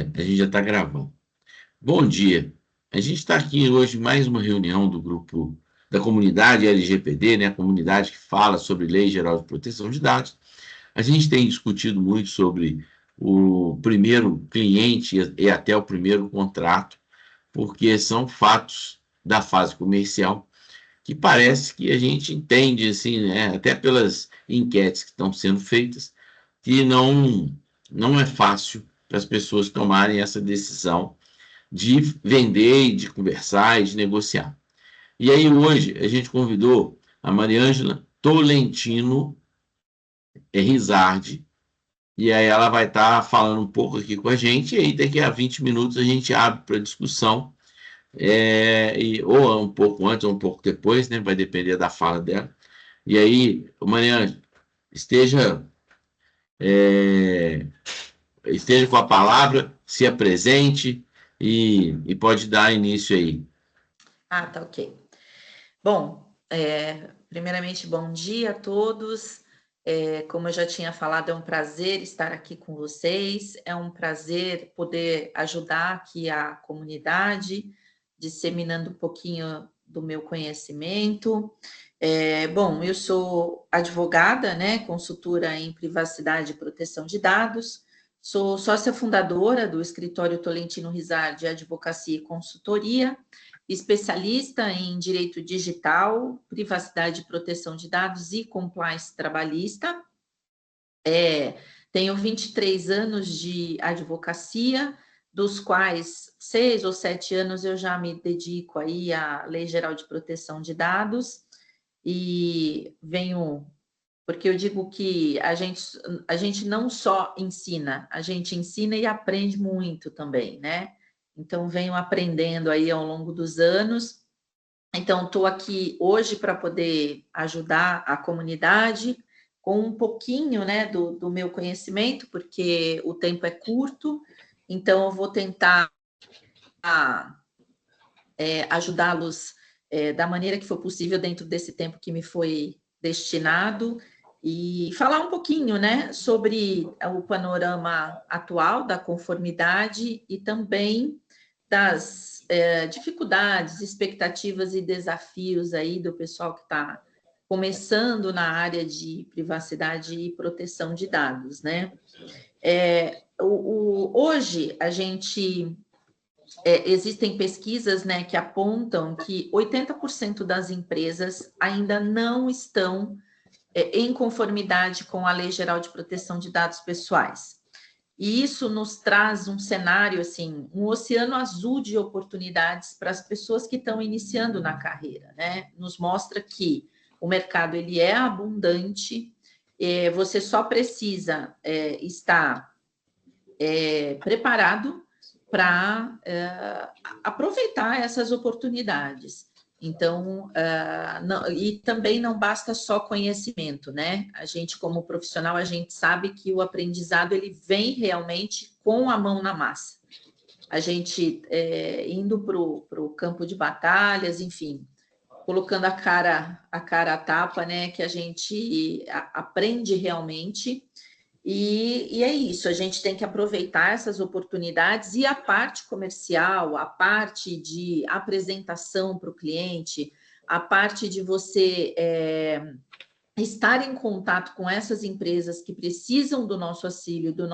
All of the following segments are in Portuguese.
A gente já está gravando. Bom dia. A gente está aqui hoje em mais uma reunião do grupo da comunidade LGPD, né? A comunidade que fala sobre Lei Geral de Proteção de Dados. A gente tem discutido muito sobre o primeiro cliente e até o primeiro contrato, porque são fatos da fase comercial que parece que a gente entende, assim, né? Até pelas enquetes que estão sendo feitas, que não é fácil para as pessoas tomarem essa decisão de vender, e de conversar e de negociar. E aí hoje a gente convidou a Mariângela Tolentino Rizardi, e aí ela vai estar falando um pouco aqui com a gente, e aí daqui a 20 minutos a gente abre para discussão, ou um pouco antes ou um pouco depois, né? Vai depender da fala dela. E aí, Mariângela, esteja, é, esteja com a palavra, se apresente e pode dar início aí. Ah, tá ok. Bom, primeiramente, bom dia a todos. Como eu já tinha falado, é um prazer estar aqui com vocês, é um prazer poder ajudar aqui a comunidade, disseminando um pouquinho do meu conhecimento. Bom, eu sou advogada, né, consultora em privacidade e proteção de dados, sou sócia fundadora do escritório Tolentino Rizardi Advocacia e Consultoria, especialista em direito digital, privacidade e proteção de dados e compliance trabalhista. Tenho 23 anos de advocacia, dos quais 6 ou 7 anos eu já me dedico aí à Lei Geral de Proteção de Dados e venho, porque eu digo que a gente não só ensina, a gente ensina e aprende muito também, né? Então, venho aprendendo aí ao longo dos anos. Então, estou aqui hoje para poder ajudar a comunidade com um pouquinho, né, do meu conhecimento, porque o tempo é curto. Então, eu vou tentar ajudá-los da maneira que for possível dentro desse tempo que me foi destinado e falar um pouquinho, né, sobre o panorama atual da conformidade e também das dificuldades, expectativas e desafios aí do pessoal que está começando na área de privacidade e proteção de dados, né? Hoje a gente existem pesquisas, né, que apontam que 80% das empresas ainda não estão em conformidade com a Lei Geral de Proteção de Dados Pessoais. E isso nos traz um cenário, assim, um oceano azul de oportunidades para as pessoas que estão iniciando na carreira, né? Nos mostra que o mercado ele é abundante, você só precisa estar preparado para aproveitar essas oportunidades. Então, e também não basta só conhecimento, né? A gente, como profissional, a gente sabe que o aprendizado ele vem realmente com a mão na massa. A gente indo para o campo de batalhas, enfim, colocando a cara a tapa, né? Que a gente aprende realmente. E é isso, a gente tem que aproveitar essas oportunidades e a parte comercial, a parte de apresentação para o cliente, a parte de você estar em contato com essas empresas que precisam do nosso auxílio, dos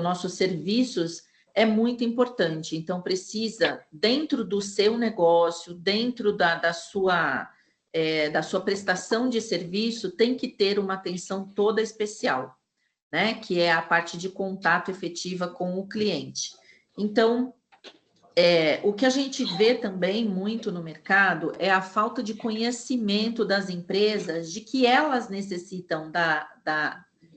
nossos serviços, é muito importante. Então, precisa, dentro do seu negócio, dentro da sua prestação de serviço, tem que ter uma atenção toda especial, né? Que é a parte de contato efetiva com o cliente. Então, o que a gente vê também muito no mercado é a falta de conhecimento das empresas de que elas necessitam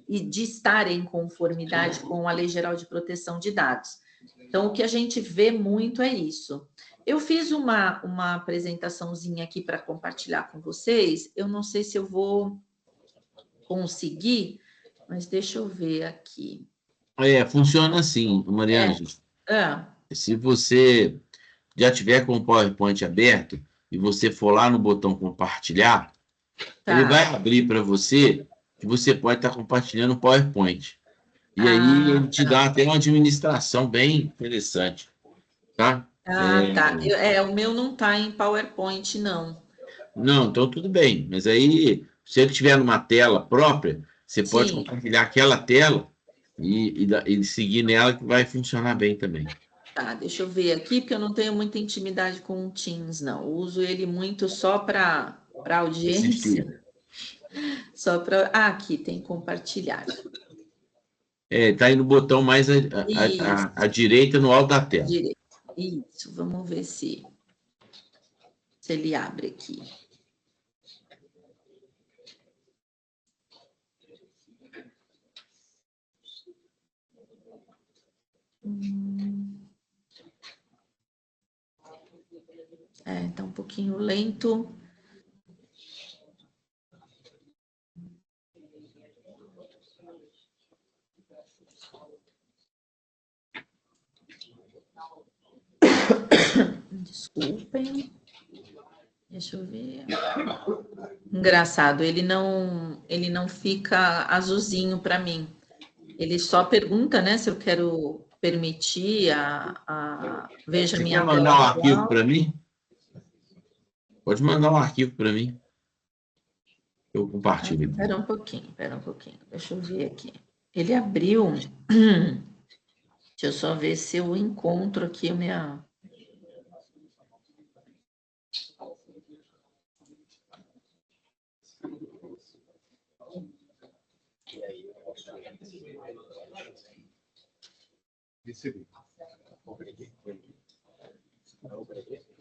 de estar em conformidade com a Lei Geral de Proteção de Dados. Então, o que a gente vê muito é isso. Eu fiz uma apresentaçãozinha aqui para compartilhar com vocês. Eu não sei se eu vou conseguir, mas deixa eu ver aqui. Funciona assim, Mariângela. Se você já tiver com o PowerPoint aberto e você for lá no botão compartilhar, ele vai abrir para você que você pode estar compartilhando o PowerPoint. E aí Ah, ele te dá até uma administração bem interessante, tá? tá. O meu não está em PowerPoint, não. Não, então tudo bem. Mas aí, se ele tiver numa tela própria, você pode Sim. compartilhar aquela tela e seguir nela que vai funcionar bem também. Tá, deixa eu ver aqui, porque eu não tenho muita intimidade com o Teams, não. Eu uso ele muito só para audiência, Assistir. só para. Ah, aqui tem compartilhar. É, tá aí no botão mais Isso, à direita no alto da tela. direito. Isso, vamos ver se ele abre aqui. Tá um pouquinho lento. Desculpem. Deixa eu ver. Engraçado, ele não fica azulzinho para mim. Ele só pergunta, né, se eu quero permitir veja Você minha quer tela mandar um arquivo atual. para mim? Pode mandar um arquivo para mim. Eu compartilho aqui. Espera um pouquinho. Deixa eu ver aqui. Ele abriu. Deixa eu só ver se eu encontro aqui a minha.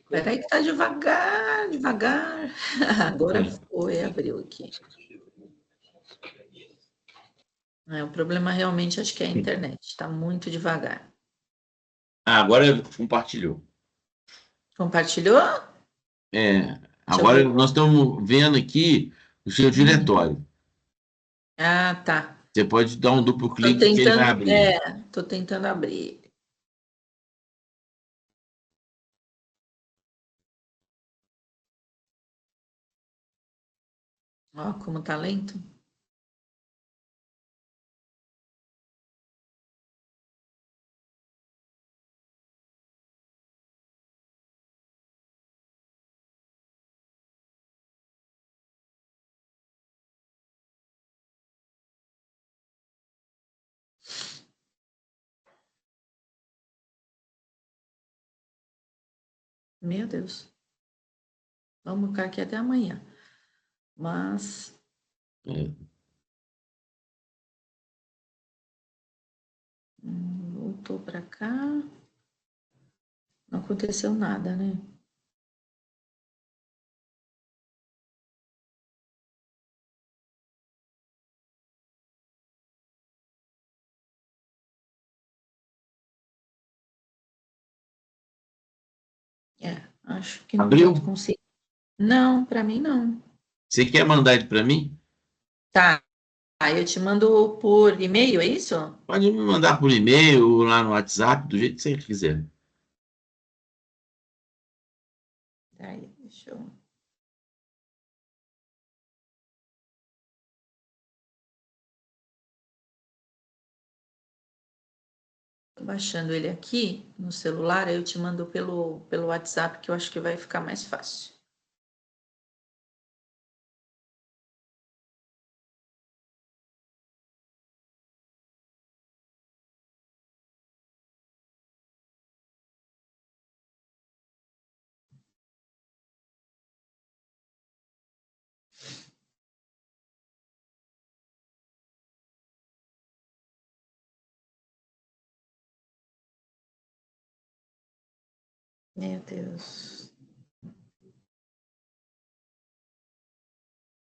Peraí que tá devagar, devagar. Agora É. foi, abriu aqui. O problema realmente acho que é a internet, está muito devagar. Ah, agora compartilhou. Compartilhou? É, Deixa eu agora ver. nós estamos vendo aqui o seu diretório. Ah, tá. Você pode dar um duplo Tô clique que ele vai tentando, abrir. tô tentando abrir. Ó, como tá lento. Meu Deus. Vamos ficar aqui até amanhã. Mas É. voltou para cá. Não aconteceu nada, né? Acho que não vou Abriu? conseguir. Não, para mim não. Você quer mandar ele para mim? Tá. Aí eu te mando por e-mail, é isso? Pode me mandar por e-mail ou lá no WhatsApp, do jeito que você quiser. Aí, deixa eu. Tô baixando ele aqui no celular, aí eu te mando pelo WhatsApp, que eu acho que vai ficar mais fácil. Meu Deus.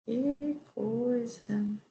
Que coisa.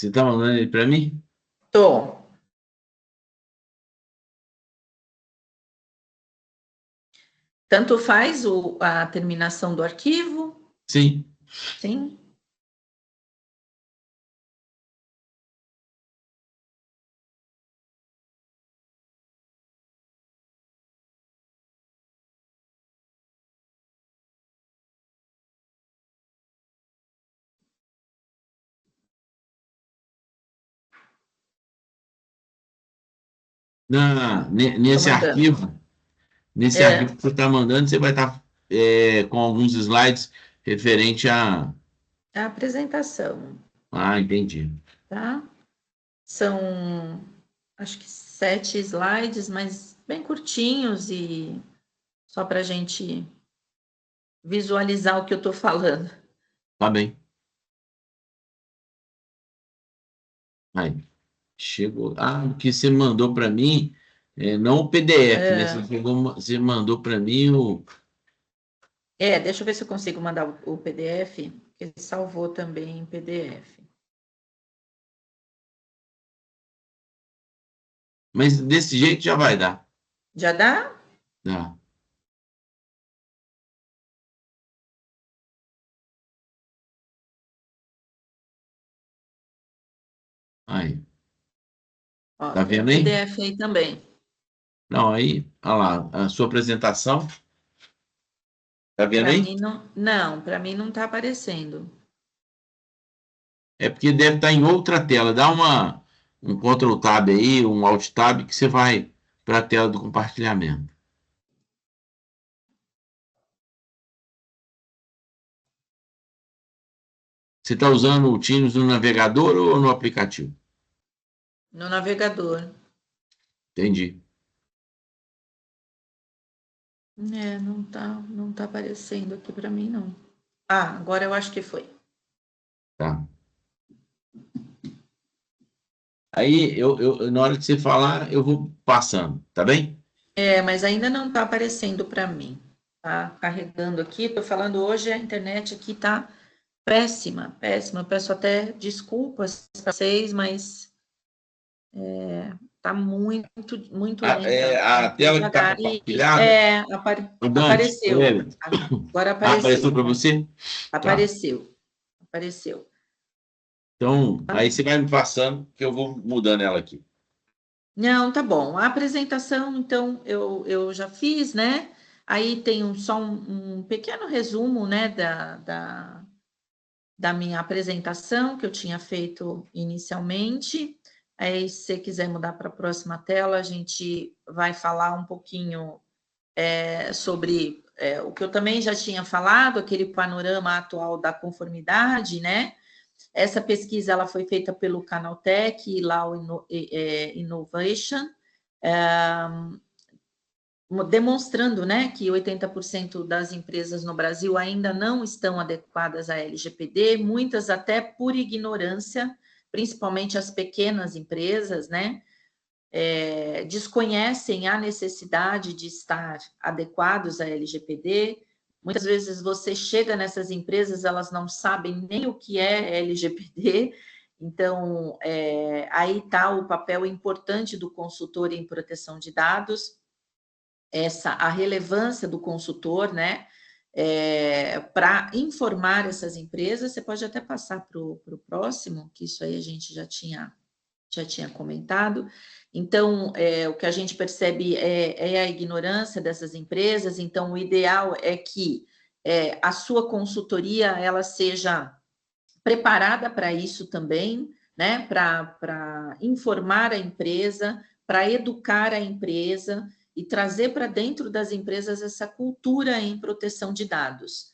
Você está mandando ele para mim? Tô. Tanto faz a terminação do arquivo? Sim. Sim. Nesse mandando. arquivo, É, que você está mandando, você vai estar com alguns slides referente a. a apresentação, Ah, entendi. tá? São, acho que 7 slides, mas bem curtinhos e só para a gente visualizar o que eu estou falando. Tá bem. Aí, chegou. Ah, o que você mandou para mim, não o PDF, né? Você mandou para mim o. Deixa eu ver se eu consigo mandar o PDF, que ele salvou também em PDF. Mas desse jeito já vai dar. Já dá? Tá. Aí. Ó, Tá tem o vendo aí? PDF aí também. Não, aí, olha lá, a sua apresentação. Tá vendo Para aí? mim não, para mim não está aparecendo. É porque deve estar em outra tela. Dá um Ctrl Tab aí, um Alt Tab, que você vai para a tela do compartilhamento. Você está usando o Teams no navegador ou no aplicativo? No navegador. Entendi. Não tá aparecendo aqui para mim, não. Ah, agora eu acho que foi. Tá. Aí, na hora que você falar, eu vou passando, tá bem? Mas ainda não está aparecendo para mim. Tá carregando aqui, estou falando hoje, a internet aqui tá péssima, péssima. Eu peço até desculpas para vocês, mas tá muito, muito lenta, A muito tela que está devagar. compartilhada, o Dante, o Apareceu. Everton, Agora apareceu apareceu. para você? Tá. Apareceu. Apareceu. Então, Tá? aí você vai me passando, que eu vou mudando ela aqui. Não, tá bom. A apresentação, então, eu já fiz, né? Aí tem só um pequeno resumo, né, da minha apresentação que eu tinha feito inicialmente. Aí, se você quiser mudar para a próxima tela, a gente vai falar um pouquinho sobre o que eu também já tinha falado, aquele panorama atual da conformidade, né? Essa pesquisa ela foi feita pelo Canaltech e Law Innovation, demonstrando, né, que 80% das empresas no Brasil ainda não estão adequadas à LGPD, muitas até por ignorância, principalmente as pequenas empresas, né, desconhecem a necessidade de estar adequados à LGPD. Muitas vezes você chega nessas empresas, elas não sabem nem o que é LGPD, então aí está o papel importante do consultor em proteção de dados, a relevância do consultor, né? Para informar essas empresas, você pode até passar para o próximo, que isso aí a gente já tinha comentado. Então, o que a gente percebe é a ignorância dessas empresas. Então, o ideal é que a sua consultoria ela seja preparada para isso também, né? Para informar a empresa, para educar a empresa e trazer para dentro das empresas essa cultura em proteção de dados.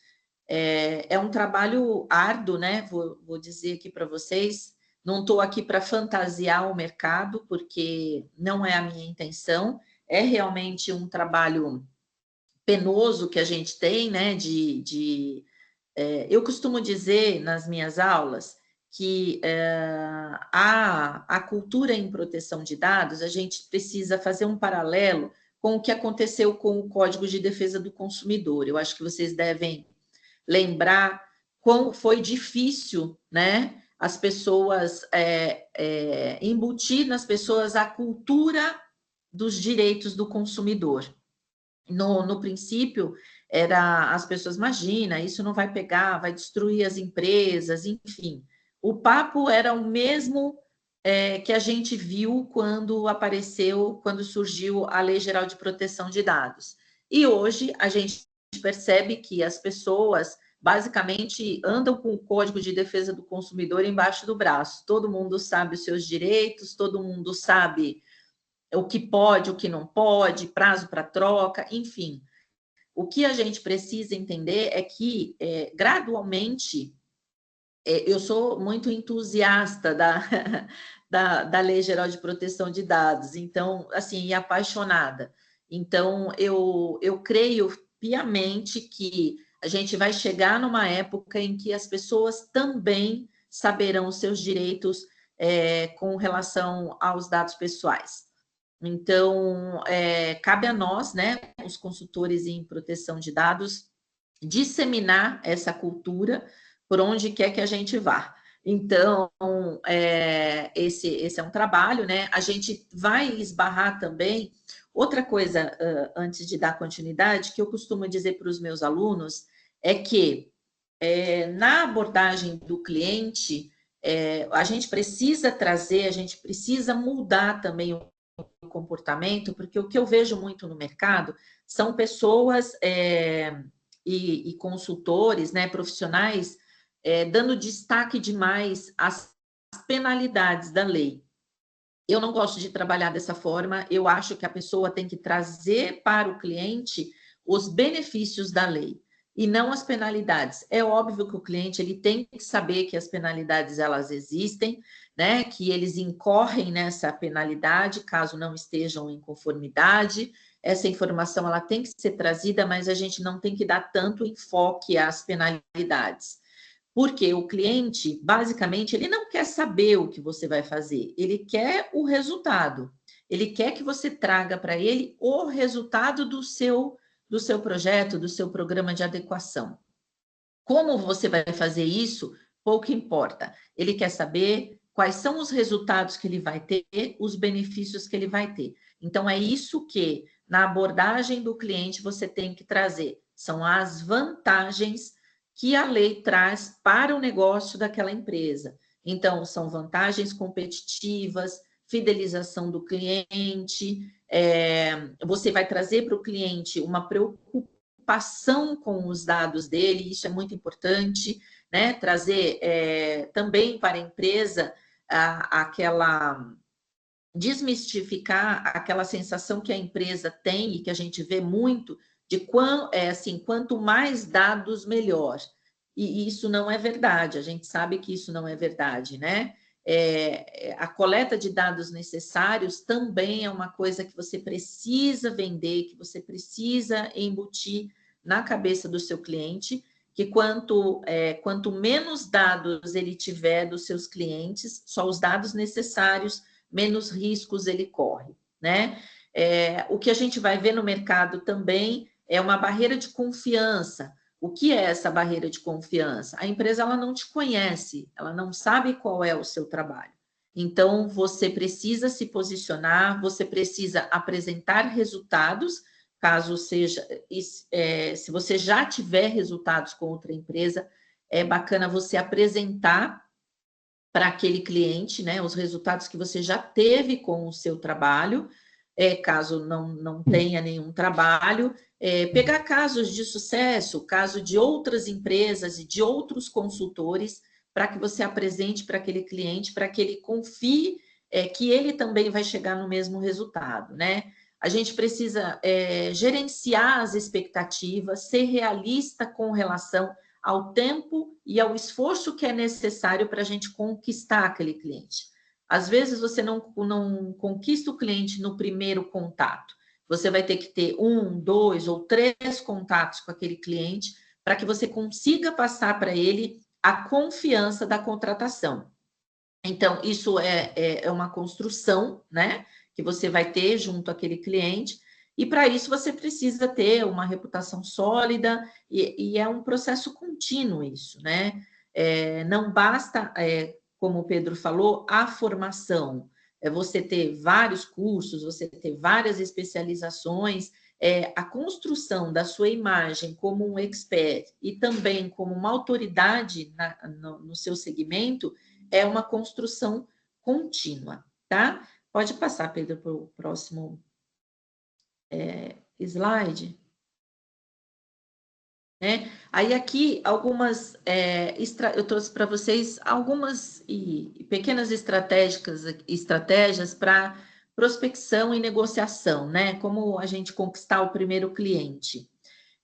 É um trabalho árduo, né? Vou dizer aqui para vocês. Não estou aqui para fantasiar o mercado, porque não é a minha intenção. É realmente um trabalho penoso que a gente tem, né? Eu costumo dizer nas minhas aulas que a cultura em proteção de dados, a gente precisa fazer um paralelo com o que aconteceu com o Código de Defesa do Consumidor. Eu acho que vocês devem lembrar quão foi difícil, né, as pessoas, embutir nas pessoas a cultura dos direitos do consumidor. No princípio, as pessoas, imagina, isso não vai pegar, vai destruir as empresas, enfim. O papo era o mesmo que a gente viu quando surgiu a Lei Geral de Proteção de Dados. E hoje a gente percebe que as pessoas basicamente andam com o Código de Defesa do Consumidor embaixo do braço. Todo mundo sabe os seus direitos, todo mundo sabe o que pode, o que não pode, prazo para troca, enfim. O que a gente precisa entender é que, gradualmente, eu sou muito entusiasta da Lei Geral de Proteção de Dados, então, assim, e apaixonada. Então, eu creio piamente que a gente vai chegar numa época em que as pessoas também saberão os seus direitos com relação aos dados pessoais. Então, cabe a nós, né, os consultores em proteção de dados, disseminar essa cultura por onde quer que a gente vá. Então, esse é um trabalho, né? A gente vai esbarrar também. Outra coisa, antes de dar continuidade, que eu costumo dizer para os meus alunos, é que na abordagem do cliente, a gente precisa trazer, a gente precisa mudar também o comportamento, porque o que eu vejo muito no mercado são pessoas e consultores, né, profissionais, dando destaque demais às penalidades da lei. Eu não gosto de trabalhar dessa forma, eu acho que a pessoa tem que trazer para o cliente os benefícios da lei e não as penalidades. É óbvio que o cliente ele tem que saber que as penalidades elas existem, né? Que eles incorrem nessa penalidade caso não estejam em conformidade. Essa informação ela tem que ser trazida, mas a gente não tem que dar tanto enfoque às penalidades. Porque o cliente, basicamente, ele não quer saber o que você vai fazer, ele quer o resultado. Ele quer que você traga para ele o resultado do seu projeto, do seu programa de adequação. Como você vai fazer isso, pouco importa. Ele quer saber quais são os resultados que ele vai ter, os benefícios que ele vai ter. Então, é isso que, na abordagem do cliente, você tem que trazer. São as vantagens que a lei traz para o negócio daquela empresa. Então, são vantagens competitivas, fidelização do cliente, você vai trazer para o cliente uma preocupação com os dados dele, isso é muito importante, né? Trazer também para a empresa aquela desmistificar aquela sensação que a empresa tem e que a gente vê muito de quanto mais dados, melhor. E isso não é verdade, a gente sabe que isso não é verdade, né? A coleta de dados necessários também é uma coisa que você precisa vender, que você precisa embutir na cabeça do seu cliente, que quanto menos dados ele tiver dos seus clientes, só os dados necessários, menos riscos ele corre, né? O que a gente vai ver no mercado também é uma barreira de confiança. O que é essa barreira de confiança? A empresa ela não te conhece, ela não sabe qual é o seu trabalho. Então, você precisa se posicionar, você precisa apresentar resultados, caso seja, se você já tiver resultados com outra empresa, é bacana você apresentar para aquele cliente, né, os resultados que você já teve com o seu trabalho, caso não tenha nenhum trabalho, pegar casos de sucesso, caso de outras empresas e de outros consultores, para que você apresente para aquele cliente, para que ele confie que ele também vai chegar no mesmo resultado, né? A gente precisa gerenciar as expectativas, ser realista com relação ao tempo e ao esforço que é necessário para a gente conquistar aquele cliente. Às vezes você não conquista o cliente no primeiro contato. Você vai ter que ter 1, 2 ou 3 contatos com aquele cliente para que você consiga passar para ele a confiança da contratação. Então, isso é uma construção, né, que você vai ter junto àquele cliente, e para isso você precisa ter uma reputação sólida, e é um processo contínuo isso, né? Não basta como o Pedro falou, a formação. É você ter vários cursos, você ter várias especializações, a construção da sua imagem como um expert e também como uma autoridade no seu segmento é uma construção contínua, tá? Pode passar, Pedro, para o próximo slide. Né? Aí aqui algumas, eu trouxe para vocês algumas pequenas estratégias para prospecção e negociação, né? Como a gente conquistar o primeiro cliente.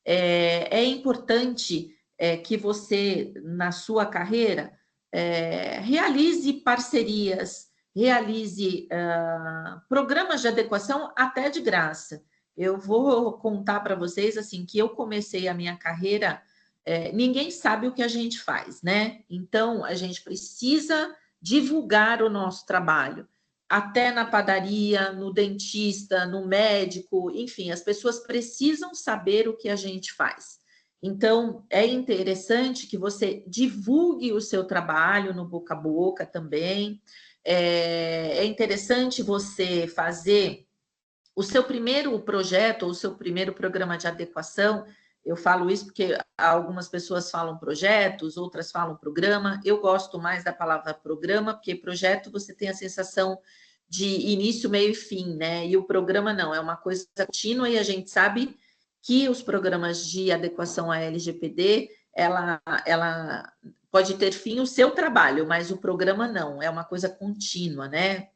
É importante que você, na sua carreira, realize parcerias, realize programas de adequação até de graça. Eu vou contar para vocês assim que eu comecei a minha carreira, ninguém sabe o que a gente faz, né? Então, a gente precisa divulgar o nosso trabalho. Até na padaria, no dentista, no médico, enfim, as pessoas precisam saber o que a gente faz. Então, é interessante que você divulgue o seu trabalho no boca a boca também. É interessante você fazer o seu primeiro projeto, ou o seu primeiro programa de adequação. Eu falo isso porque algumas pessoas falam projetos, outras falam programa. Eu gosto mais da palavra programa, porque projeto você tem a sensação de início, meio e fim, né? E o programa não, é uma coisa contínua e a gente sabe que os programas de adequação à LGPD, ela pode ter fim o seu trabalho, mas o programa não, é uma coisa contínua, né?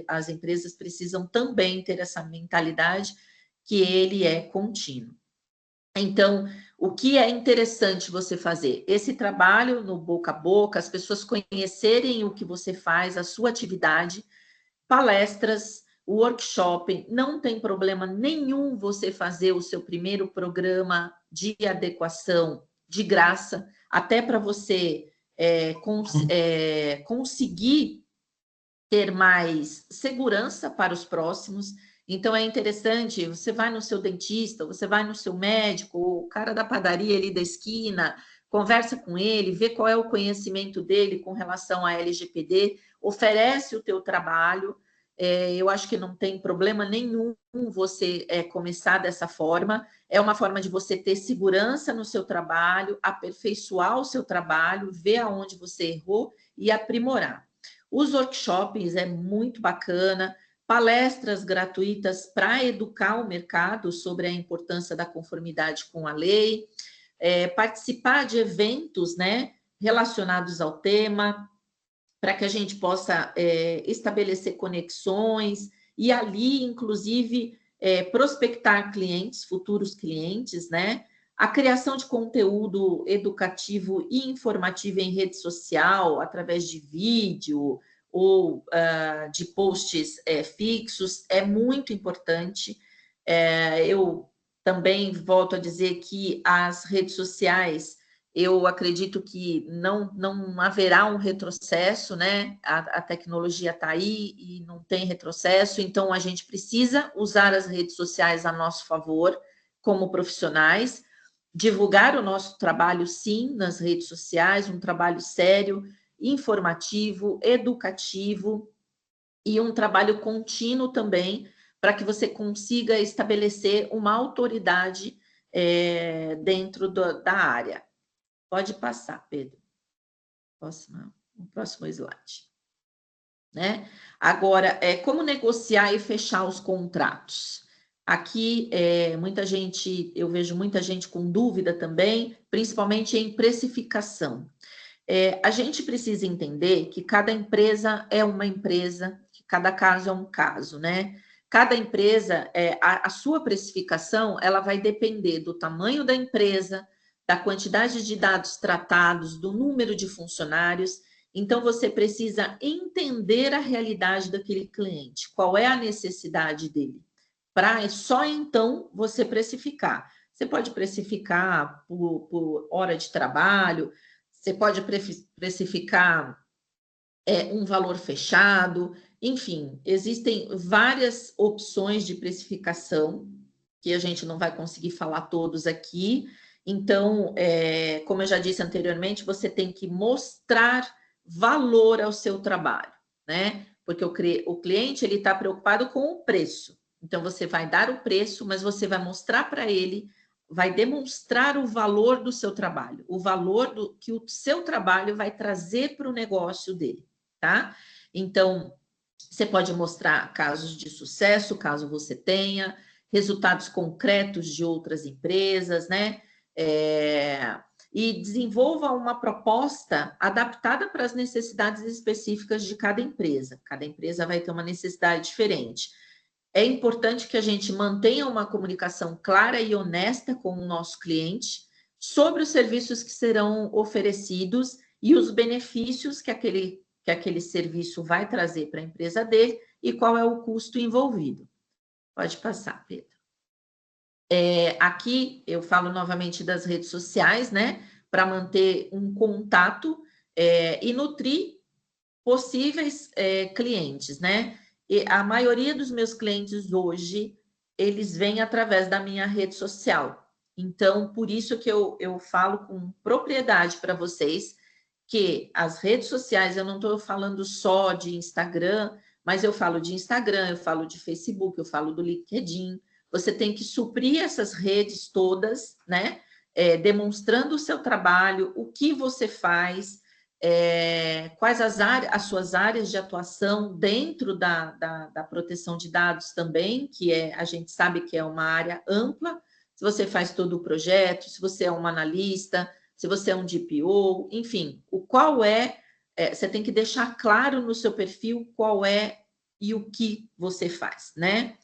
As empresas precisam também ter essa mentalidade que ele é contínuo. Então, o que é interessante você fazer? Esse trabalho no boca a boca, as pessoas conhecerem o que você faz, a sua atividade, palestras, workshop, não tem problema nenhum você fazer o seu primeiro programa de adequação de graça, até para você conseguir ter mais segurança para os próximos. Então, é interessante, você vai no seu dentista, você vai no seu médico, o cara da padaria ali da esquina, conversa com ele, vê qual é o conhecimento dele com relação à LGPD, oferece o teu trabalho. Eu acho que não tem problema nenhum você começar dessa forma. É uma forma de você ter segurança no seu trabalho, aperfeiçoar o seu trabalho, ver aonde você errou e aprimorar. Os workshops é muito bacana, palestras gratuitas para educar o mercado sobre a importância da conformidade com a lei, participar de eventos, né, relacionados ao tema, para que a gente possa estabelecer conexões e ali, inclusive, prospectar clientes, futuros clientes, né? A criação de conteúdo educativo e informativo em rede social, através de vídeo ou de posts fixos, é muito importante. Eu também volto a dizer que as redes sociais, eu acredito que não haverá um retrocesso, né? A tecnologia está aí e não tem retrocesso, então a gente precisa usar as redes sociais a nosso favor, como profissionais, divulgar o nosso trabalho, sim, nas redes sociais, um trabalho sério, informativo, educativo e um trabalho contínuo também, para que você consiga estabelecer uma autoridade dentro da área. Pode passar, Pedro. O próximo slide. Né? Agora, como negociar e fechar os contratos? Aqui, eu vejo muita gente com dúvida também, principalmente em precificação. A gente precisa entender que cada empresa é uma empresa, que cada caso é um caso, né? Cada empresa, a sua precificação, ela vai depender do tamanho da empresa, da quantidade de dados tratados, do número de funcionários. Então, você precisa entender a realidade daquele cliente, qual é a necessidade dele, para só então você precificar. Você pode precificar por hora de trabalho, você pode precificar um valor fechado, enfim, existem várias opções de precificação que a gente não vai conseguir falar todos aqui. Então, como eu já disse anteriormente, você tem que mostrar valor ao seu trabalho, né? Porque o cliente ele está preocupado com o preço. Então, você vai dar o preço, mas você vai mostrar para ele, vai demonstrar o valor do seu trabalho, o valor que o seu trabalho vai trazer para o negócio dele, tá? Então, você pode mostrar casos de sucesso, caso você tenha, resultados concretos de outras empresas, né? E desenvolva uma proposta adaptada para as necessidades específicas de cada empresa. Cada empresa vai ter uma necessidade diferente. É importante que a gente mantenha uma comunicação clara e honesta com o nosso cliente sobre os serviços que serão oferecidos e os benefícios que aquele serviço vai trazer para a empresa dele e qual é o custo envolvido. Pode passar, Pedro. Aqui eu falo novamente das redes sociais, né? Para manter um contato e nutrir possíveis clientes, né? E a maioria dos meus clientes hoje, eles vêm através da minha rede social. Então, por isso que eu falo com propriedade para vocês que as redes sociais, eu não estou falando só de Instagram, mas eu falo de Instagram, eu falo de Facebook, eu falo do LinkedIn. Você tem que suprir essas redes todas, né? Demonstrando o seu trabalho, o que você faz, quais as suas áreas de atuação dentro da proteção de dados também, que a gente sabe que é uma área ampla. Se você faz todo o projeto, se você é um analista, se você é um DPO, enfim, você tem que deixar claro no seu perfil qual é e o que você faz, né?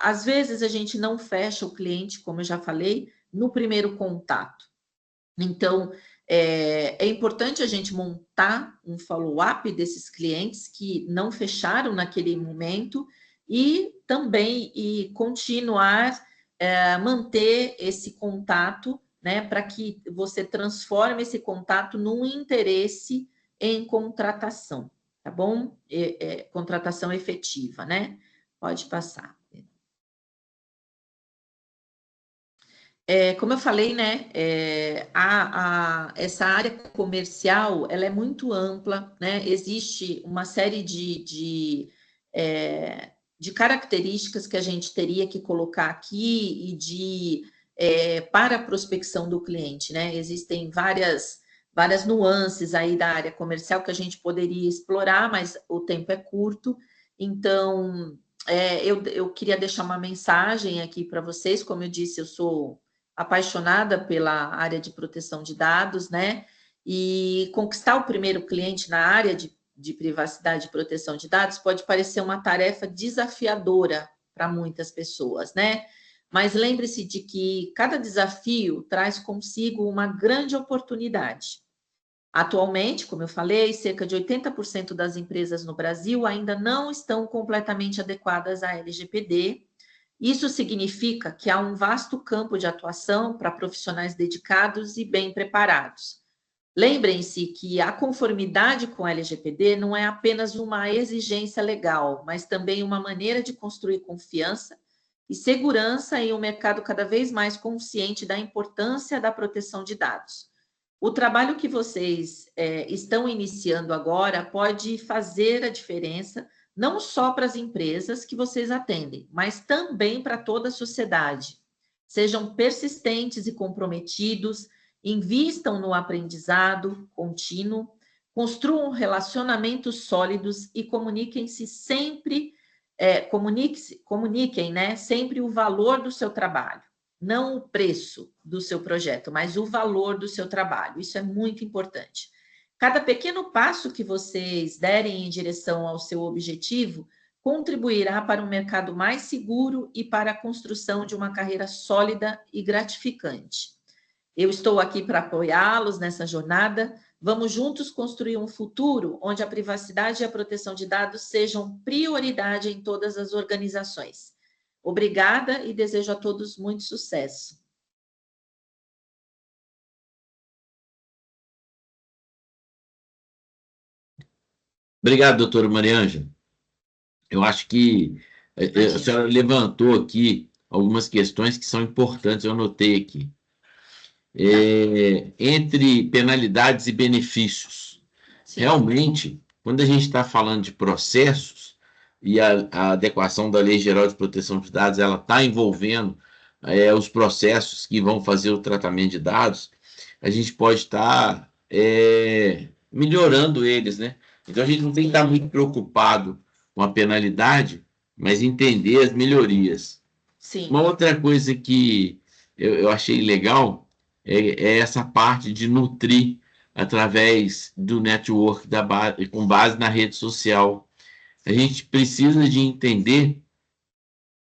Às vezes a gente não fecha o cliente, como eu já falei, no primeiro contato. Então, é importante a gente montar um follow-up desses clientes que não fecharam naquele momento e também continuar manter esse contato, né, para que você transforme esse contato num interesse em contratação, tá bom? Contratação efetiva, né? Pode passar. Como eu falei, né, essa área comercial, ela é muito ampla, né, existe uma série de características que a gente teria que colocar aqui e para a prospecção do cliente, né, existem várias nuances aí da área comercial que a gente poderia explorar, mas o tempo é curto, então eu queria deixar uma mensagem aqui para vocês, como eu disse, eu sou apaixonada pela área de proteção de dados, né? E conquistar o primeiro cliente na área de privacidade e proteção de dados pode parecer uma tarefa desafiadora para muitas pessoas, né? Mas lembre-se de que cada desafio traz consigo uma grande oportunidade. Atualmente, como eu falei, cerca de 80% das empresas no Brasil ainda não estão completamente adequadas à LGPD. Isso significa que há um vasto campo de atuação para profissionais dedicados e bem preparados. Lembrem-se que a conformidade com a LGPD não é apenas uma exigência legal, mas também uma maneira de construir confiança e segurança em um mercado cada vez mais consciente da importância da proteção de dados. O trabalho que vocês estão iniciando agora pode fazer a diferença não só para as empresas que vocês atendem, mas também para toda a sociedade. Sejam persistentes e comprometidos, invistam no aprendizado contínuo, construam relacionamentos sólidos e comuniquem-se sempre, comuniquem, né, sempre o valor do seu trabalho. Não o preço do seu projeto, mas o valor do seu trabalho. Isso é muito importante. Cada pequeno passo que vocês derem em direção ao seu objetivo contribuirá para um mercado mais seguro e para a construção de uma carreira sólida e gratificante. Eu estou aqui para apoiá-los nessa jornada. Vamos juntos construir um futuro onde a privacidade e a proteção de dados sejam prioridade em todas as organizações. Obrigada e desejo a todos muito sucesso. Obrigado, doutora Mariângela. Eu acho que a senhora levantou aqui algumas questões que são importantes, eu anotei aqui. entre penalidades e benefícios. Sim. Realmente, quando a gente está falando de processos e a adequação da Lei Geral de Proteção de Dados, ela está envolvendo os processos que vão fazer o tratamento de dados, a gente pode estar melhorando eles, né? Então, a gente não tem que estar muito preocupado com a penalidade, mas entender as melhorias. Sim. Uma outra coisa que eu achei legal é essa parte de nutrir através do network com base na rede social. A gente precisa de entender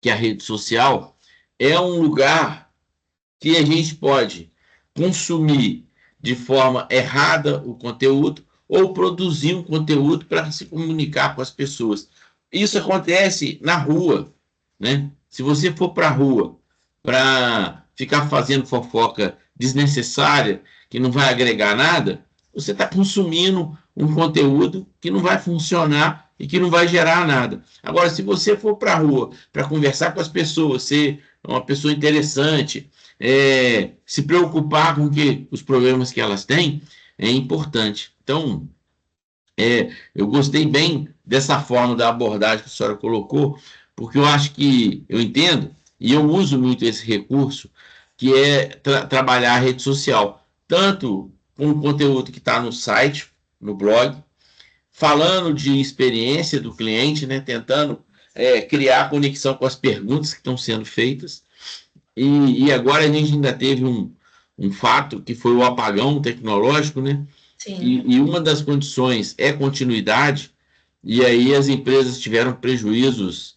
que a rede social é um lugar que a gente pode consumir de forma errada o conteúdo ou produzir um conteúdo para se comunicar com as pessoas. Isso acontece na rua, né? Se você for para a rua para ficar fazendo fofoca desnecessária, que não vai agregar nada, você está consumindo um conteúdo que não vai funcionar e que não vai gerar nada. Agora, se você for para a rua para conversar com as pessoas, ser uma pessoa interessante, se preocupar com os problemas que elas têm, é importante. Então, eu gostei bem dessa forma da abordagem que a senhora colocou, porque eu acho que eu entendo e eu uso muito esse recurso, que é trabalhar a rede social, tanto com o conteúdo que está no site, no blog, falando de experiência do cliente, né, tentando criar conexão com as perguntas que estão sendo feitas. E agora a gente ainda teve um fato que foi o apagão tecnológico, né? Sim. E uma das condições é continuidade, e aí as empresas tiveram prejuízos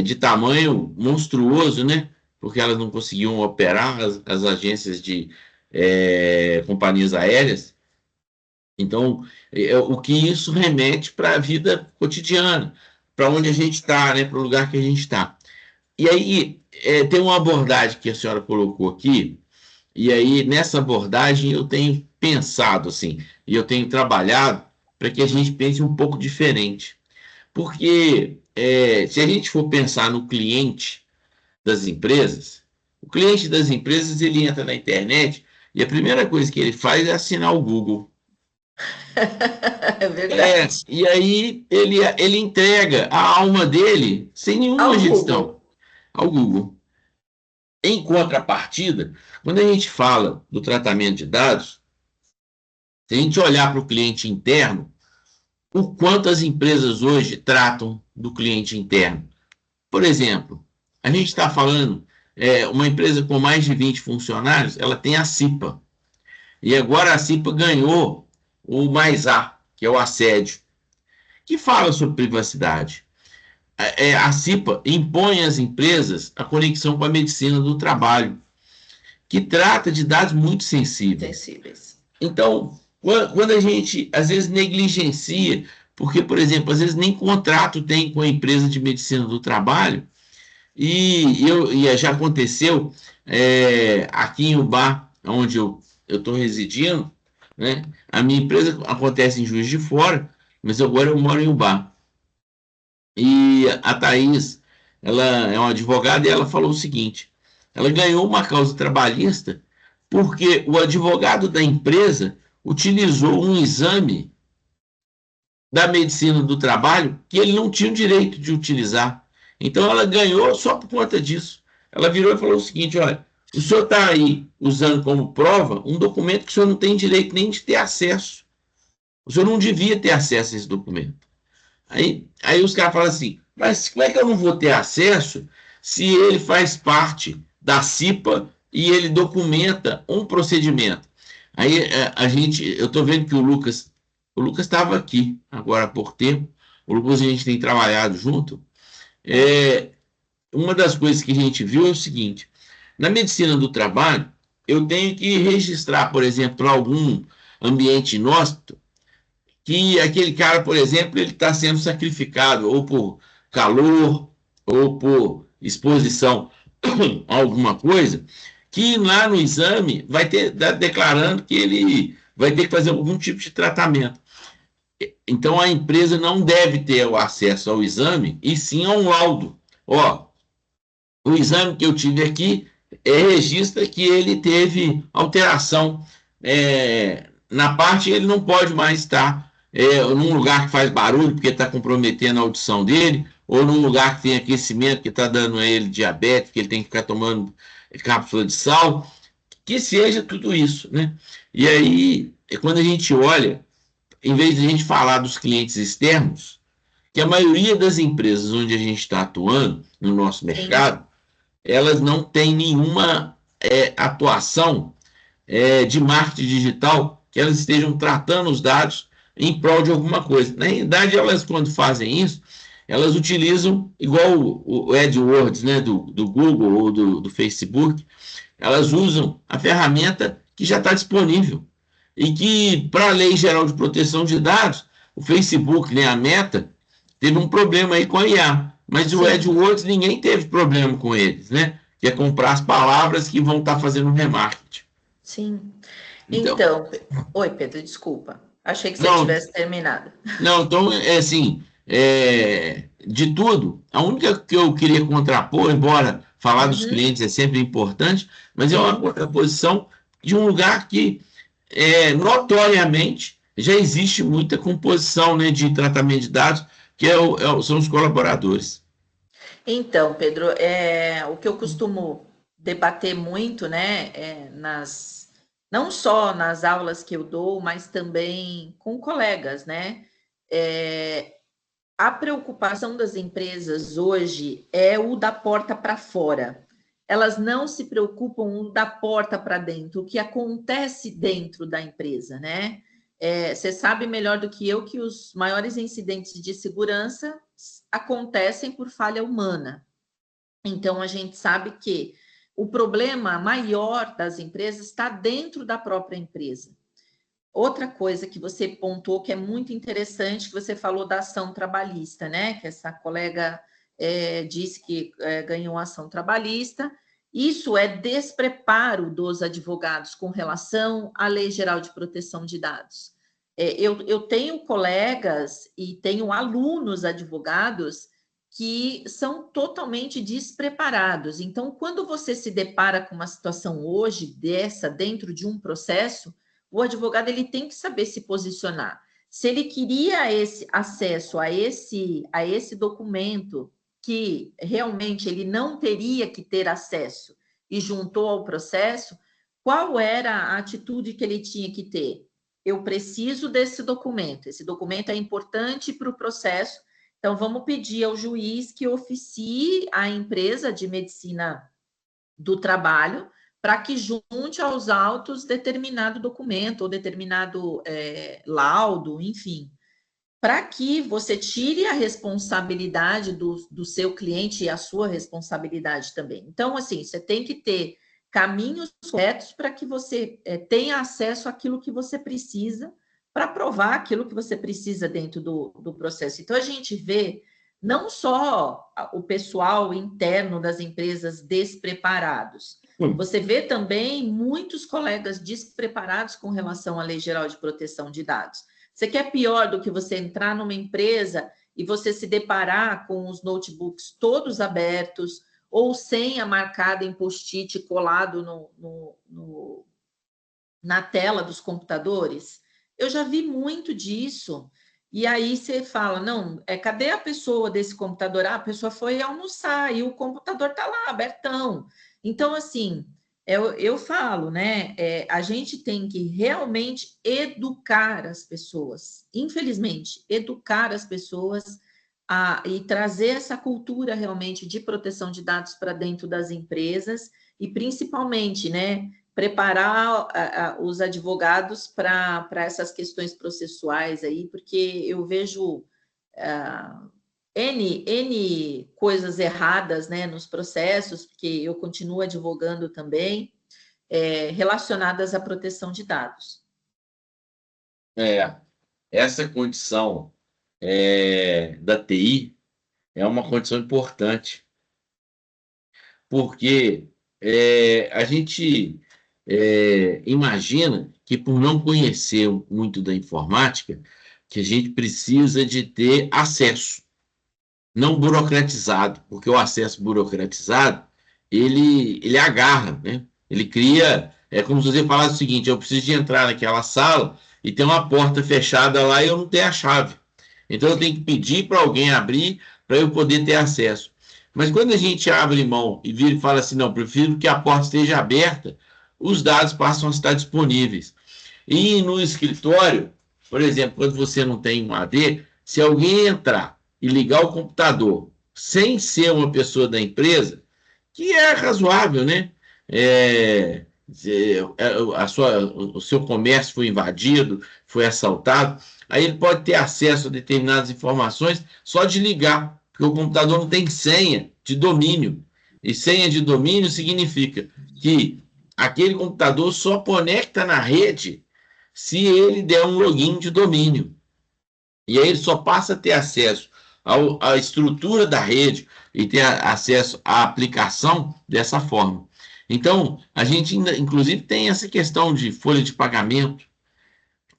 de tamanho monstruoso, né? Porque elas não conseguiam operar as agências de companhias aéreas. Então, o que isso remete para a vida cotidiana, para onde a gente está, né? Para o lugar que a gente está. E aí, tem uma abordagem que a senhora colocou aqui, e aí nessa abordagem eu tenho pensado assim, e eu tenho trabalhado para que a gente pense um pouco diferente. Porque se a gente for pensar no cliente das empresas, o cliente das empresas ele entra na internet e a primeira coisa que ele faz é assinar o Google. É verdade. E aí ele entrega a alma dele sem nenhuma Ao gestão Google. ao Google. Em contrapartida, quando a gente fala do tratamento de dados, se a gente olhar para o cliente interno, o quanto as empresas hoje tratam do cliente interno. Por exemplo, a gente está falando, uma empresa com mais de 20 funcionários, ela tem a CIPA. E agora a CIPA ganhou o Mais A, que é o assédio, que fala sobre privacidade. A CIPA impõe às empresas a conexão com a medicina do trabalho, que trata de dados muito sensíveis. Então, quando a gente, às vezes, negligencia, porque, por exemplo, às vezes nem contrato tem com a empresa de medicina do trabalho, e já aconteceu aqui em Ubá, onde eu estou residindo, né? A minha empresa acontece em Juiz de Fora, mas agora eu moro em Ubá. E a Thaís, ela é uma advogada e ela falou o seguinte: ela ganhou uma causa trabalhista porque o advogado da empresa utilizou um exame da medicina do trabalho que ele não tinha o direito de utilizar. Então ela ganhou só por conta disso. Ela virou e falou o seguinte: olha, o senhor está aí usando como prova um documento que o senhor não tem direito nem de ter acesso. O senhor não devia ter acesso a esse documento. Aí os caras falam assim, mas como é que eu não vou ter acesso se ele faz parte da CIPA e ele documenta um procedimento? Aí eu estou vendo que o Lucas estava aqui agora há pouco tempo, o Lucas a gente tem trabalhado junto. Uma das coisas que a gente viu é o seguinte: na medicina do trabalho, eu tenho que registrar, por exemplo, algum ambiente inóspito, que aquele cara, por exemplo, ele está sendo sacrificado ou por calor ou por exposição a alguma coisa, que lá no exame vai ter declarando que ele vai ter que fazer algum tipo de tratamento. Então a empresa não deve ter o acesso ao exame e sim a um laudo. Ó, o exame que eu tive aqui registra que ele teve alteração na parte, ele não pode mais estar num lugar que faz barulho, porque está comprometendo a audição dele, ou num lugar que tem aquecimento, que está dando a ele diabetes, que ele tem que ficar tomando cápsula de sal, que seja tudo isso, né? E aí, quando a gente olha, em vez de a gente falar dos clientes externos, que a maioria das empresas onde a gente está atuando, no nosso Sim. mercado, elas não têm nenhuma atuação de marketing digital que elas estejam tratando os dados em prol de alguma coisa. Na realidade, elas, quando fazem isso, elas utilizam, igual o AdWords, né, do Google ou do Facebook, elas usam a ferramenta que já está disponível. E que, para a Lei Geral de Proteção de Dados, o Facebook, né, a Meta, teve um problema aí com a IA. Mas o Sim. AdWords, ninguém teve problema com eles, né? Que é comprar as palavras que vão estar fazendo remarketing. Sim. Então, Então, oi, Pedro, desculpa. Achei que você não, tivesse terminado. não, então, assim, de tudo, a única que eu queria contrapor, embora falar dos Uhum. clientes é sempre importante, mas é uma Sim. contraposição de um lugar que, notoriamente, já existe muita composição, né, de tratamento de dados, que são os colaboradores. Então, Pedro, o que eu costumo debater muito, né, não só nas aulas que eu dou, mas também com colegas, né? A preocupação das empresas hoje é o da porta para fora. Elas não se preocupam o da porta para dentro, o que acontece dentro da empresa, né? Você sabe melhor do que eu que os maiores incidentes de segurança acontecem por falha humana. Então, a gente sabe que o problema maior das empresas está dentro da própria empresa. Outra coisa que você pontuou que é muito interessante, que você falou da ação trabalhista, né? Que essa colega disse que ganhou ação trabalhista. Isso é despreparo dos advogados com relação à Lei Geral de Proteção de Dados. Eu tenho colegas e tenho alunos advogados que são totalmente despreparados. Então, quando você se depara com uma situação hoje dessa dentro de um processo, o advogado ele tem que saber se posicionar. Se ele queria esse acesso a esse documento que realmente ele não teria que ter acesso e juntou ao processo, qual era a atitude que ele tinha que ter? Eu preciso desse documento. Esse documento é importante para o processo. Então, vamos pedir ao juiz que oficie a empresa de medicina do trabalho para que junte aos autos determinado documento ou determinado laudo, enfim, para que você tire a responsabilidade do seu cliente e a sua responsabilidade também. Então, assim, você tem que ter caminhos corretos para que você tenha acesso àquilo que você precisa para provar aquilo que você precisa dentro do processo. Então, a gente vê não só o pessoal interno das empresas despreparados, você vê também muitos colegas despreparados com relação à Lei Geral de Proteção de Dados. Você quer pior do que você entrar numa empresa e você se deparar com os notebooks todos abertos ou senha marcada em post-it colado na tela dos computadores? Eu já vi muito disso. E aí você fala, não, cadê a pessoa desse computador? Ah, a pessoa foi almoçar e o computador está lá, abertão. Então, assim, eu falo, né? A gente tem que realmente educar as pessoas. Infelizmente, educar as pessoas e trazer essa cultura realmente de proteção de dados para dentro das empresas e principalmente, né? Preparar os advogados para essas questões processuais aí, porque eu vejo N coisas erradas, né, nos processos, porque eu continuo advogando também, relacionadas à proteção de dados. Essa condição da TI é uma condição importante, porque a gente imagina que, por não conhecer muito da informática, que a gente precisa de ter acesso, não burocratizado, porque o acesso burocratizado ele agarra, né? Ele cria, é como se você falasse o seguinte: eu preciso de entrar naquela sala e tem uma porta fechada lá e eu não tenho a chave. Então eu tenho que pedir para alguém abrir para eu poder ter acesso. Mas quando a gente abre mão e vira e fala assim, não, prefiro que a porta esteja aberta, os dados passam a estar disponíveis. E no escritório, por exemplo, quando você não tem um AD, se alguém entrar e ligar o computador sem ser uma pessoa da empresa, que é razoável, né? É, o seu comércio foi invadido, foi assaltado, aí ele pode ter acesso a determinadas informações só de ligar, porque o computador não tem senha de domínio. E senha de domínio significa que aquele computador só conecta na rede se ele der um login de domínio. E aí ele só passa a ter acesso à estrutura da rede e ter acesso à aplicação dessa forma. Então, a gente, inclusive, tem essa questão de folha de pagamento.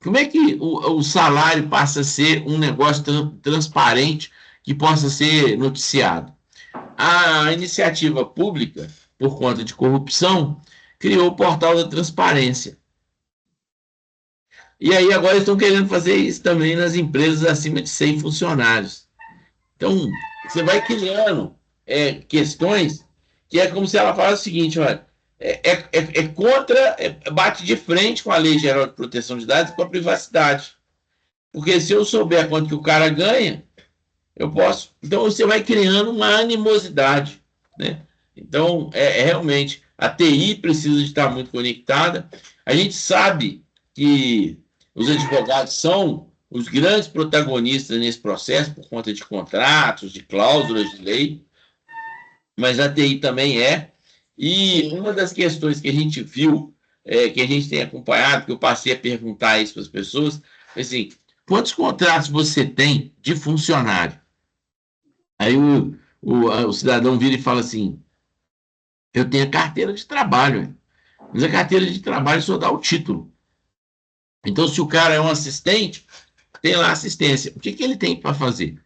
Como é que o salário passa a ser um negócio transparente que possa ser noticiado? A iniciativa pública, por conta de corrupção, criou o portal da transparência. E aí agora estão querendo fazer isso também nas empresas acima de 100 funcionários. Então, você vai criando questões que é como se ela falasse o seguinte, olha, bate de frente com a Lei Geral de Proteção de Dados e com a privacidade. Porque se eu souber quanto que o cara ganha, eu posso. Então, você vai criando uma animosidade, né? Então, realmente, a TI precisa de estar muito conectada. A gente sabe que os advogados são os grandes protagonistas nesse processo por conta de contratos, de cláusulas de lei, mas a TI também é. E Sim. uma das questões que a gente viu, que a gente tem acompanhado, que eu passei a perguntar isso para as pessoas, é assim, quantos contratos você tem de funcionário? Aí o cidadão vira e fala assim, eu tenho a carteira de trabalho, mas a carteira de trabalho só dá o título. Então, se o cara é um assistente, tem lá assistência. O que, que ele tem para fazer?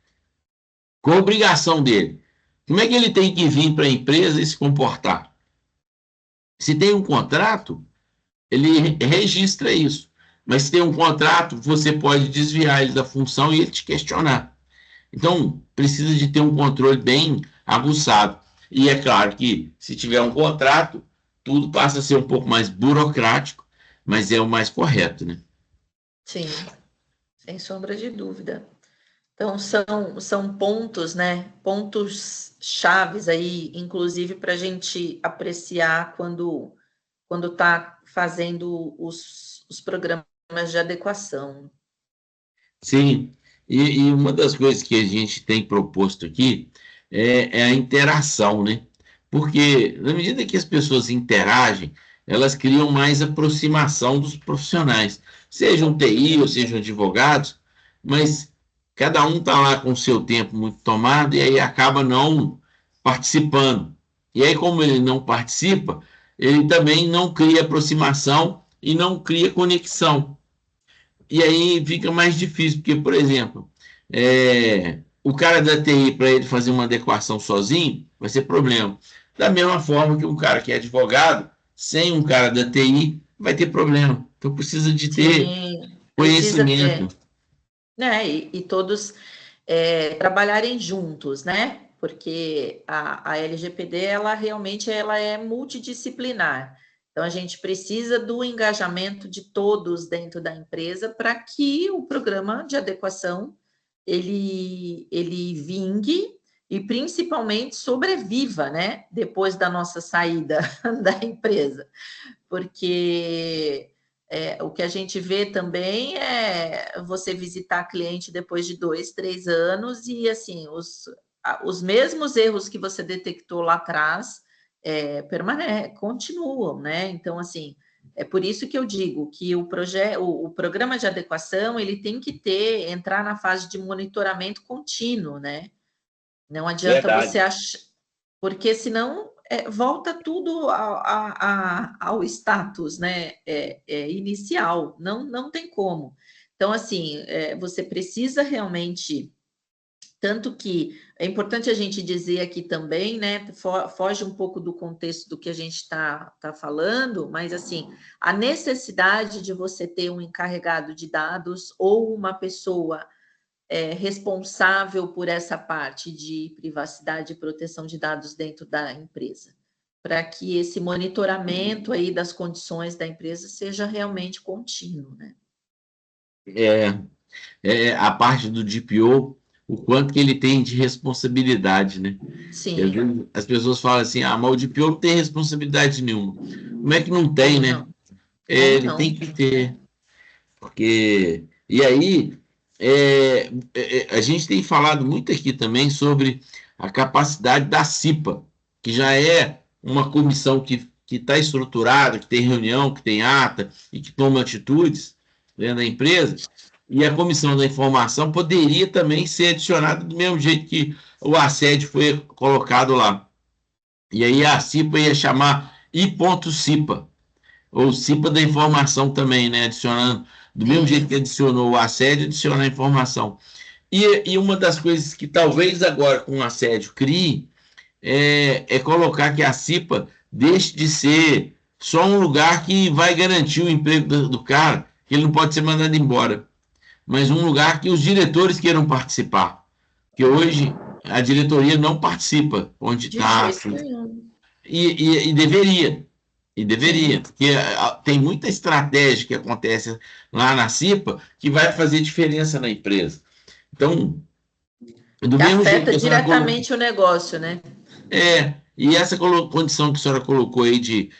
Qual a obrigação dele? Como é que ele tem que vir para a empresa e se comportar? Se tem um contrato, ele registra isso. Mas se tem um contrato, você pode desviar ele da função e ele te questionar. Então, precisa de ter um controle bem aguçado. E é claro que, se tiver um contrato, tudo passa a ser um pouco mais burocrático, mas é o mais correto, né? Sim, sem sombra de dúvida. Então, são pontos, né? Pontos chaves aí, inclusive, para a gente apreciar quando está fazendo os programas de adequação. Sim, e uma das coisas que a gente tem proposto aqui é a interação, né? Porque, na medida que as pessoas interagem, elas criam mais aproximação dos profissionais, sejam TI ou sejam advogados, mas cada um está lá com o seu tempo muito tomado e aí acaba não participando. E aí, como ele não participa, ele também não cria aproximação e não cria conexão. E aí fica mais difícil, porque, por exemplo, o cara da TI, para ele fazer uma adequação sozinho, vai ser problema. Da mesma forma que um cara que é advogado, sem um cara da TI, vai ter problema. Então precisa de ter Sim, precisa conhecimento. ter, né? E todos trabalharem juntos, né? Porque a LGPD, ela realmente ela é multidisciplinar. Então, a gente precisa do engajamento de todos dentro da empresa para que o programa de adequação ele vingue e principalmente sobreviva, né? Depois da nossa saída da empresa. Porque o que a gente vê também é você visitar cliente depois de 2, 3 anos e assim os mesmos erros que você detectou lá atrás continuam, né? Então, assim, é por isso que eu digo que o programa de adequação ele tem que entrar na fase de monitoramento contínuo, né? Não adianta você Verdade. achar, porque senão volta tudo ao status, né, inicial, não tem como. Então, assim, você precisa realmente Tanto que é importante a gente dizer aqui também, né? Foge um pouco do contexto do que a gente está falando, mas assim, a necessidade de você ter um encarregado de dados ou uma pessoa responsável por essa parte de privacidade e proteção de dados dentro da empresa, para que esse monitoramento aí das condições da empresa seja realmente contínuo, né? A parte do DPO, o quanto que ele tem de responsabilidade, né? Sim. E às vezes as pessoas falam assim, mas o DPO não tem responsabilidade nenhuma. Como é que não tem, né? Não. Ele Não. tem que ter, porque... E aí, a gente tem falado muito aqui também sobre a capacidade da CIPA, que já é uma comissão que está estruturada, que tem reunião, que tem ata e que toma atitudes dentro da empresa, e a comissão da informação poderia também ser adicionada do mesmo jeito que o assédio foi colocado lá. E aí a CIPA ia chamar I.CIPA, ou CIPA da informação também, né? Adicionando, do mesmo jeito que adicionou o assédio, adicionar a informação. E uma das coisas que talvez agora com o assédio crie é colocar que a CIPA deixe de ser só um lugar que vai garantir o emprego do cara, que ele não pode ser mandado embora, mas um lugar que os diretores queiram participar. Que hoje a diretoria não participa, onde De está. jeito nenhum. E deveria. E deveria, Sim. porque tem muita estratégia que acontece lá na CIPA que vai fazer diferença na empresa. Então, do Que mesmo jeito afeta que a senhora colocou. diretamente o negócio, né? E essa condição que a senhora colocou aí de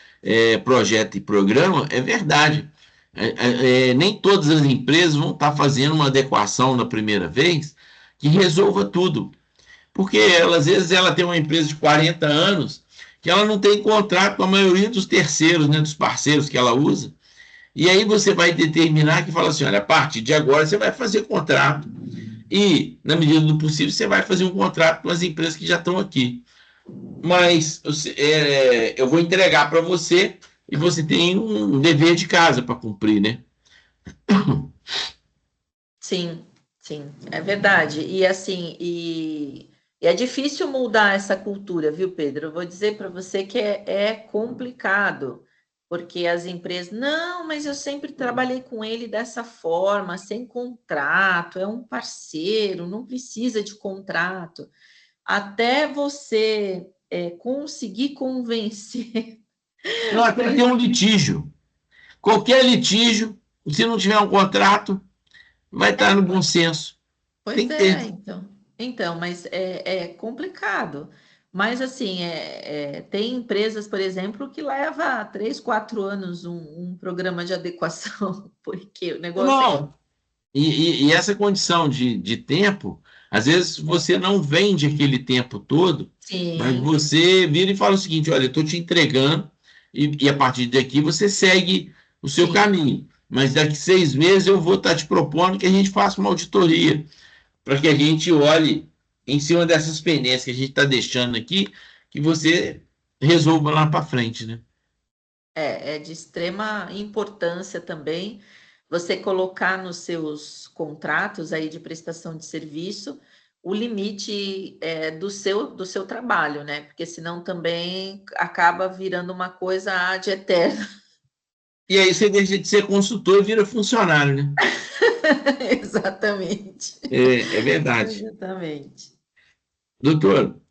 projeto e programa é verdade. Nem todas as empresas vão estar fazendo uma adequação na primeira vez que resolva tudo. Porque ela, às vezes ela tem uma empresa de 40 anos que ela não tem contrato com a maioria dos terceiros, né, dos parceiros que ela usa. E aí você vai determinar que fala assim, olha, a partir de agora você vai fazer contrato e, na medida do possível, você vai fazer um contrato com as empresas que já estão aqui. Mas eu vou entregar para você e você tem um dever de casa para cumprir, né? Sim, sim, é verdade. E assim, e é difícil mudar essa cultura, viu, Pedro? Eu vou dizer para você que é complicado, porque as empresas, não, mas eu sempre trabalhei com ele dessa forma, sem contrato, é um parceiro, não precisa de contrato. Até você conseguir convencer. Não, até tem um litígio. Qualquer litígio, se não tiver um contrato, vai estar no bom senso. Tem Pois que ter. então, mas é complicado. Mas assim, tem empresas, por exemplo, que leva 3, 4 anos um programa de adequação, porque o negócio é. Não. E essa condição de tempo, às vezes você não vende aquele tempo todo, mas Sim, você vira e fala o seguinte: olha, eu estou te entregando, e a partir daqui você segue o seu sim. caminho. Mas daqui 6 meses eu vou estar te propondo que a gente faça uma auditoria, para que a gente olhe em cima dessas pendências que a gente está deixando aqui, que você resolva lá para frente, né? É de extrema importância também você colocar nos seus contratos aí de prestação de serviço o limite do seu trabalho, né? Porque senão também acaba virando uma coisa ad eterna. E aí você deixa de ser consultor e vira funcionário, né? Exatamente. É verdade. Exatamente. Doutor,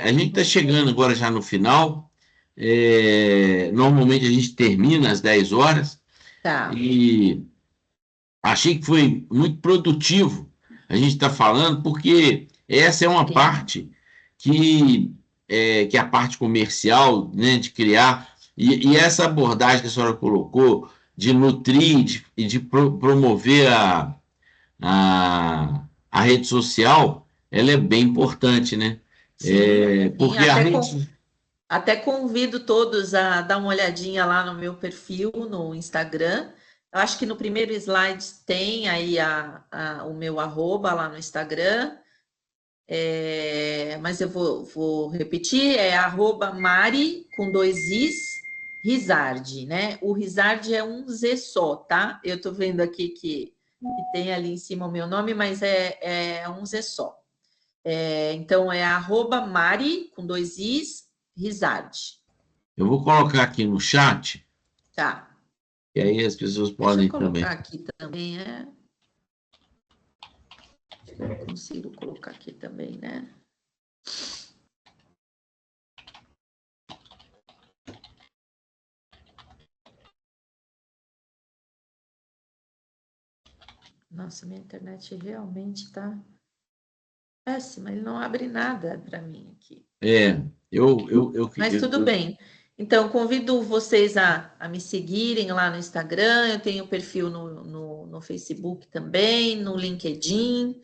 a gente está chegando agora já no final. Normalmente a gente termina às 10 horas Tá. e achei que foi muito produtivo a gente estar falando, porque essa é uma Sim. parte que é a parte comercial, né, de criar, e essa abordagem que a senhora colocou de nutrir e de promover a rede social, ela é bem importante, né? Sim, sim. Porque a rede. Até convido todos a dar uma olhadinha lá no meu perfil no Instagram. Eu acho que no primeiro slide tem aí o meu arroba lá no Instagram. Mas eu vou repetir, é arroba Mari com 2 Is, Rizardi, né? O Rizardi é um Z só, tá? Eu tô vendo aqui que E tem ali em cima o meu nome, mas é um Z só. Então, é @Mari, com 2 Is, Rizardi. Eu vou colocar aqui no chat, Tá. e aí as pessoas Deixa eu podem também. colocar aqui também, Acho que eu consigo colocar aqui também, né? Nossa, minha internet realmente está péssima, ele não abre nada para mim aqui. Eu Mas tudo bem. Então, convido vocês a me seguirem lá no Instagram, eu tenho perfil no Facebook também, no LinkedIn.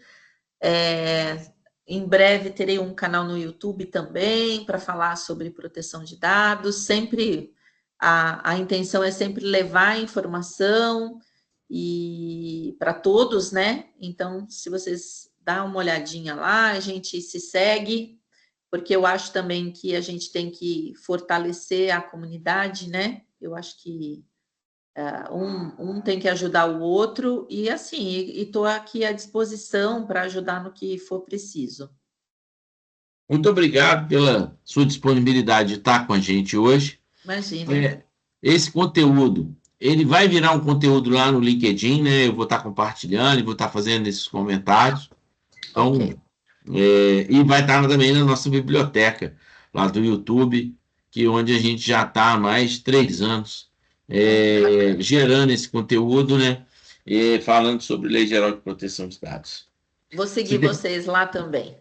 Em breve terei um canal no YouTube também para falar sobre proteção de dados. Sempre a intenção é sempre levar informação e para todos, né? Então, se vocês dão uma olhadinha lá, a gente se segue, porque eu acho também que a gente tem que fortalecer a comunidade, né? Eu acho que um tem que ajudar o outro, e assim, estou aqui à disposição para ajudar no que for preciso. Muito obrigado pela sua disponibilidade de estar com a gente hoje. Imagina. Esse conteúdo, ele vai virar um conteúdo lá no LinkedIn, né? Eu vou estar compartilhando e vou estar fazendo esses comentários. Então, Ok. e vai estar também na nossa biblioteca, lá do YouTube, onde a gente já está há mais de 3 anos gerando esse conteúdo, né? Falando sobre Lei Geral de Proteção de Dados. Vou seguir vocês lá também.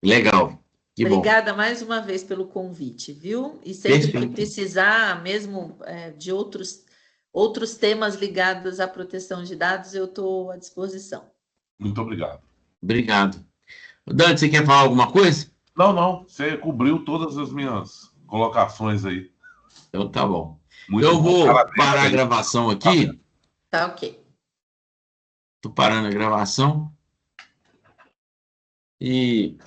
Legal, que bom. Obrigada mais uma vez pelo convite, viu? E sempre que Perfeito. precisar, mesmo de outros temas ligados à proteção de dados, eu estou à disposição. Muito obrigado. Obrigado. Dante, você quer falar alguma coisa? Não, você cobriu todas as minhas colocações aí. Então tá bom. Muito Eu bom. vou Parabéns parar a aí. gravação aqui. Tá ok. Estou parando a gravação. E